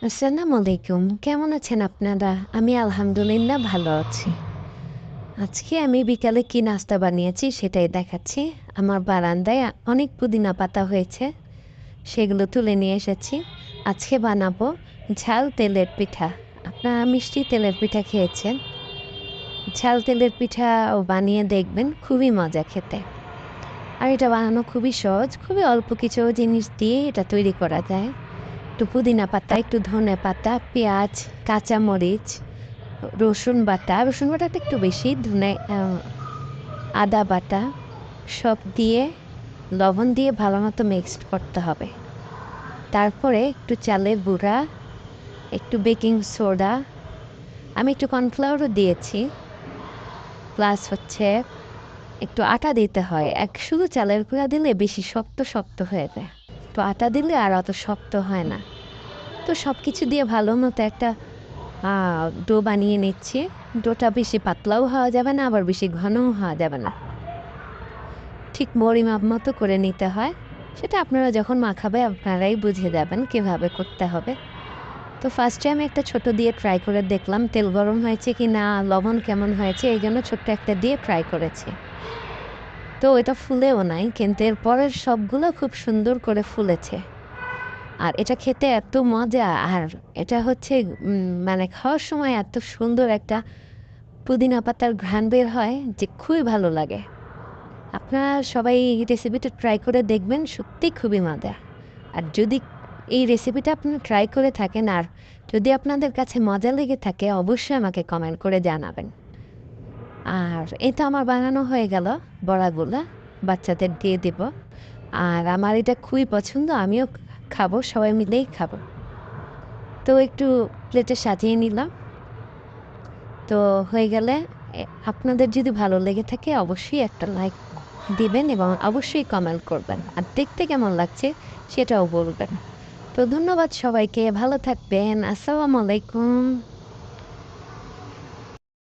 আসসালামু আলাইকুম। কেমন আছেন আপনারা? আমি আলহামদুলিল্লাহ ভালো আছি। আজকে আমি বিকালে কি নাস্তা বানিয়েছি সেটাই দেখাচ্ছি। আমার বারান্দায় অনেক পুদিনা পাতা হয়েছে। সেগুলো তুলে নিয়ে এসেছি। আজকে বানাবো ঝাল তেলের পিঠা। আপনারা মিষ্টি তেলের পিঠা খেয়েছেন? ঝাল তেলের পিঠাও বানিয়ে দেখবেন, খুবই মজা খেতে। আর এটা বানানো খুবই সহজ, খুবই অল্প কিছু জিনিস দিয়ে এটা তৈরি করা যায়। একটু পুদিনা পাতা, একটু ধনে পাতা, পেঁয়াজ, কাঁচামরিচ, রসুন বাটাটা একটু বেশি, আদা বাটা সব দিয়ে লবণ দিয়ে ভালো মতো মিক্সড করতে হবে। তারপরে একটু চালের গুঁড়া, একটু বেকিং সোডা, আমি একটু কর্নফ্লাওয়ারও দিয়েছি, প্লাস হচ্ছে একটু আটা দিতে হয়। শুধু চালের গুঁড়া দিলে বেশি শক্ত শক্ত হয়ে যায়, তো আটা দিলে আর অত শক্ত হয় না। তো সব কিছু দিয়ে ভালো মতো একটা ডো বানিয়ে নিচ্ছি। ডোটা বেশি পাতলাও হওয়া যাবে না, আবার বেশি ঘনও হওয়া যাবে না, ঠিক পরিমাপ মতো করে নিতে হয়। সেটা আপনারা যখন মাখাবে আপনারাই বুঝে যাবেন কীভাবে করতে হবে। তো ফার্স্টে আমি একটা ছোট দিয়ে ট্রাই করে দেখলাম তেল গরম হয়েছে কি না, লবণ কেমন হয়েছে, এই জন্য ছোট্ট একটা দিয়ে ট্রাই করেছি। তো এটা ফুলেও নাই, কিন্তু এরপরের সবগুলো খুব সুন্দর করে ফুলেছে। আর এটা খেতে এত মজা, আর এটা হচ্ছে মানে খাওয়ার সময় এত সুন্দর একটা পুদিনা পাতার ঘ্রাণ বের হয় যে খুবই ভালো লাগে। আপনারা সবাই এই রেসিপিটা ট্রাই করে দেখবেন, সত্যিই খুবই মজা। আর যদি এই রেসিপিটা আপনারা ট্রাই করে থাকেন, আর যদি আপনাদের কাছে মজা লেগে থাকে, অবশ্যই আমাকে কমেন্ট করে জানাবেন। আর এই তো আমার বানানো হয়ে গেল বড়াগুলা, বাচ্চাদের দিয়ে দেব। আর আমার এটা খুবই পছন্দ, আমিও খাবো, সবাই মিলেই খাবো। তো একটু প্লেটে সাজিয়ে নিলাম। তো হয়ে গেলে আপনাদের যদি ভালো লেগে থাকে অবশ্যই একটা লাইক দিবেন এবং অবশ্যই কমেন্ট করবেন। আর দেখতে কেমন লাগছে সেটাও বলবেন। তো ধন্যবাদ সবাইকে, ভালো থাকবেন। আসসালামু আলাইকুম।